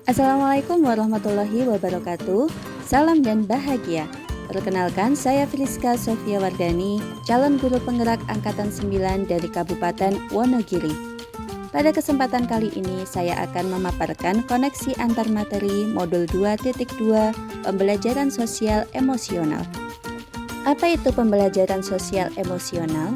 Assalamualaikum warahmatullahi wabarakatuh. Salam dan bahagia. Perkenalkan, saya Filiska Sofia Wardani, calon guru penggerak Angkatan 9 dari Kabupaten Wonogiri. Pada kesempatan kali ini, saya akan memaparkan koneksi antar materi modul 2.2 Pembelajaran Sosial Emosional. Apa itu pembelajaran sosial emosional?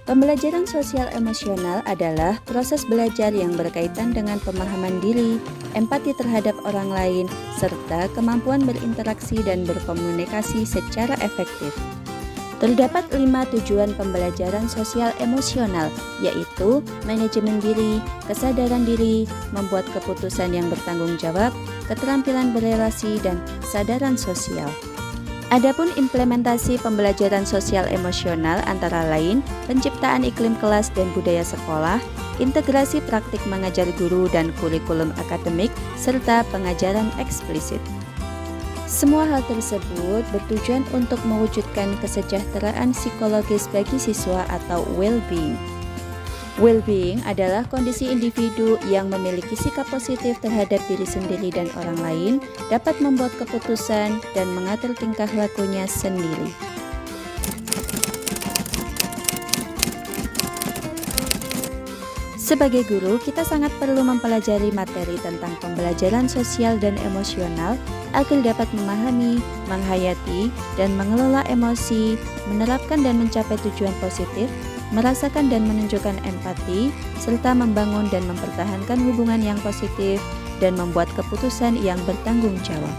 Pembelajaran sosial emosional adalah proses belajar yang berkaitan dengan pemahaman diri, empati terhadap orang lain, serta kemampuan berinteraksi dan berkomunikasi secara efektif. Terdapat 5 tujuan pembelajaran sosial emosional, yaitu manajemen diri, kesadaran diri, membuat keputusan yang bertanggung jawab, keterampilan berelasi, dan kesadaran sosial. Adapun implementasi pembelajaran sosial emosional antara lain penciptaan iklim kelas dan budaya sekolah, integrasi praktik mengajar guru dan kurikulum akademik, serta pengajaran eksplisit. Semua hal tersebut bertujuan untuk mewujudkan kesejahteraan psikologis bagi siswa atau well-being. Well-being adalah kondisi individu yang memiliki sikap positif terhadap diri sendiri dan orang lain, dapat membuat keputusan dan mengatur tingkah lakunya sendiri. Sebagai guru, kita sangat perlu mempelajari materi tentang pembelajaran sosial dan emosional agar dapat memahami, menghayati, dan mengelola emosi, menerapkan dan mencapai tujuan positif, merasakan dan menunjukkan empati, serta membangun dan mempertahankan hubungan yang positif, dan membuat keputusan yang bertanggung jawab.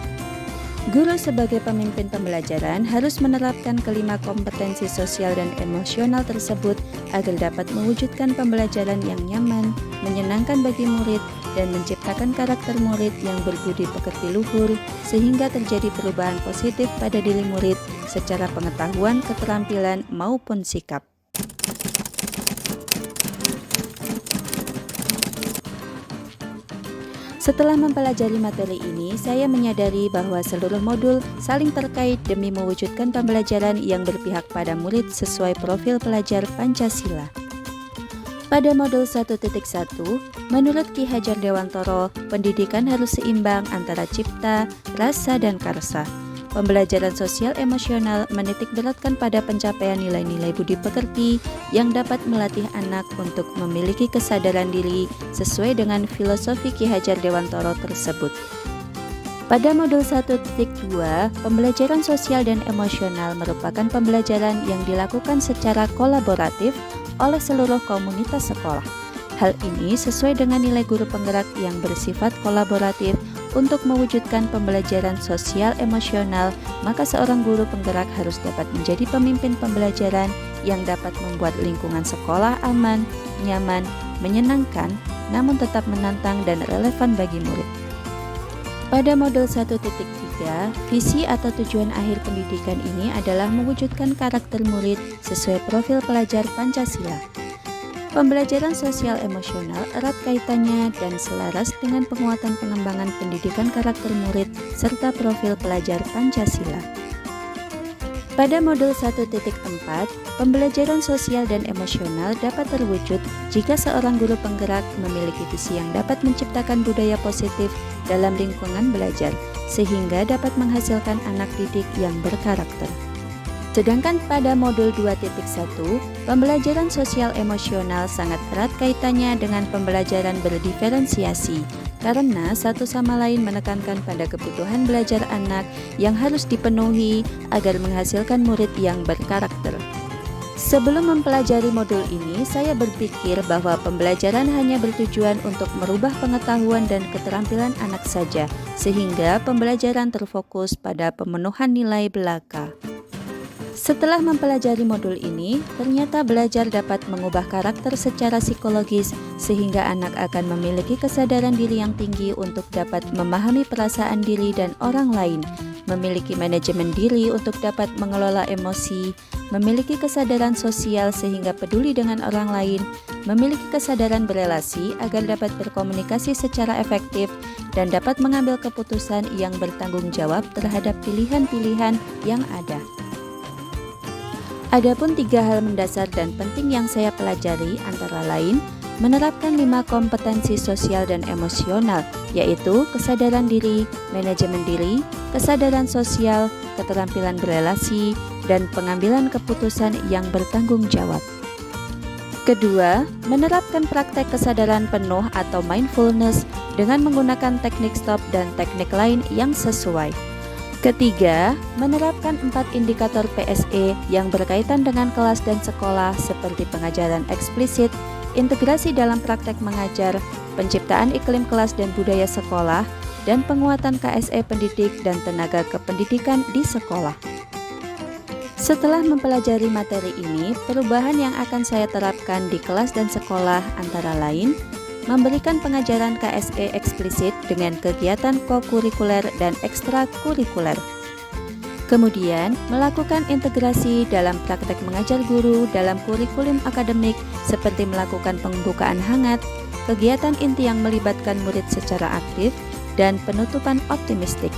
Guru sebagai pemimpin pembelajaran harus menerapkan kelima kompetensi sosial dan emosional tersebut agar dapat mewujudkan pembelajaran yang nyaman, menyenangkan bagi murid, dan menciptakan karakter murid yang berbudi pekerti luhur sehingga terjadi perubahan positif pada diri murid secara pengetahuan, keterampilan, maupun sikap. Setelah mempelajari materi ini, saya menyadari bahwa seluruh modul saling terkait demi mewujudkan pembelajaran yang berpihak pada murid sesuai profil pelajar Pancasila. Pada modul 1.1, menurut Ki Hajar Dewantoro, pendidikan harus seimbang antara cipta, rasa, dan karsa. Pembelajaran sosial emosional menitikberatkan pada pencapaian nilai-nilai budi pekerti yang dapat melatih anak untuk memiliki kesadaran diri sesuai dengan filosofi Ki Hajar Dewantoro tersebut. Pada modul 1.2, pembelajaran sosial dan emosional merupakan pembelajaran yang dilakukan secara kolaboratif oleh seluruh komunitas sekolah. Hal ini sesuai dengan nilai guru penggerak yang bersifat kolaboratif. Untuk mewujudkan pembelajaran sosial emosional, maka seorang guru penggerak harus dapat menjadi pemimpin pembelajaran yang dapat membuat lingkungan sekolah aman, nyaman, menyenangkan, namun tetap menantang dan relevan bagi murid. Pada modul 1.3, visi atau tujuan akhir pendidikan ini adalah mewujudkan karakter murid sesuai profil pelajar Pancasila. Pembelajaran sosial emosional erat kaitannya dan selaras dengan penguatan pengembangan pendidikan karakter murid serta profil pelajar Pancasila. Pada modul 1.4, pembelajaran sosial dan emosional dapat terwujud jika seorang guru penggerak memiliki visi yang dapat menciptakan budaya positif dalam lingkungan belajar, sehingga dapat menghasilkan anak didik yang berkarakter. Sedangkan pada modul 2.1, pembelajaran sosial emosional sangat erat kaitannya dengan pembelajaran berdiferensiasi, karena satu sama lain menekankan pada kebutuhan belajar anak yang harus dipenuhi agar menghasilkan murid yang berkarakter. Sebelum mempelajari modul ini, saya berpikir bahwa pembelajaran hanya bertujuan untuk merubah pengetahuan dan keterampilan anak saja, sehingga pembelajaran terfokus pada pemenuhan nilai belaka. Setelah mempelajari modul ini, ternyata belajar dapat mengubah karakter secara psikologis sehingga anak akan memiliki kesadaran diri yang tinggi untuk dapat memahami perasaan diri dan orang lain, memiliki manajemen diri untuk dapat mengelola emosi, memiliki kesadaran sosial sehingga peduli dengan orang lain, memiliki kesadaran berelasi agar dapat berkomunikasi secara efektif, dan dapat mengambil keputusan yang bertanggung jawab terhadap pilihan-pilihan yang ada. Adapun 3 hal mendasar dan penting yang saya pelajari antara lain menerapkan 5 kompetensi sosial dan emosional, yaitu kesadaran diri, manajemen diri, kesadaran sosial, keterampilan berelasi, dan pengambilan keputusan yang bertanggung jawab. Kedua, menerapkan praktek kesadaran penuh atau mindfulness dengan menggunakan teknik stop dan teknik lain yang sesuai. Ketiga, menerapkan 4 indikator PSE yang berkaitan dengan kelas dan sekolah seperti pengajaran eksplisit, integrasi dalam praktek mengajar, penciptaan iklim kelas dan budaya sekolah, dan penguatan KSE pendidik dan tenaga kependidikan di sekolah. Setelah mempelajari materi ini, perubahan yang akan saya terapkan di kelas dan sekolah antara lain, memberikan pengajaran KSE eksplisit dengan kegiatan kokurikuler dan ekstrakurikuler. Kemudian, melakukan integrasi dalam praktek mengajar guru dalam kurikulum akademik seperti melakukan pembukaan hangat, kegiatan inti yang melibatkan murid secara aktif, dan penutupan optimistik.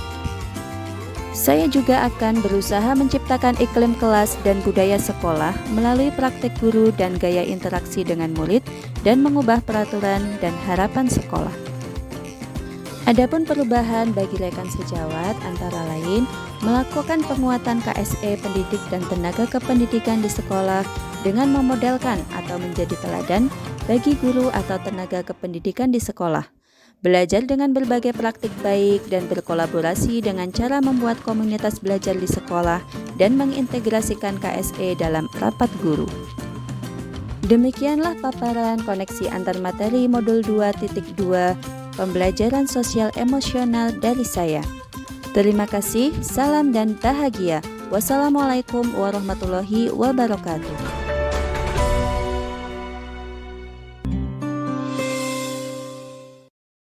Saya juga akan berusaha menciptakan iklim kelas dan budaya sekolah melalui praktek guru dan gaya interaksi dengan murid dan mengubah peraturan dan harapan sekolah. Adapun perubahan bagi rekan sejawat antara lain melakukan penguatan KSE pendidik dan tenaga kependidikan di sekolah dengan memodelkan atau menjadi teladan bagi guru atau tenaga kependidikan di sekolah. Belajar dengan berbagai praktik baik dan berkolaborasi dengan cara membuat komunitas belajar di sekolah dan mengintegrasikan KSE dalam rapat guru. Demikianlah paparan koneksi antar materi modul 2.2 pembelajaran sosial emosional dari saya. Terima kasih, salam dan bahagia. Wassalamualaikum warahmatullahi wabarakatuh.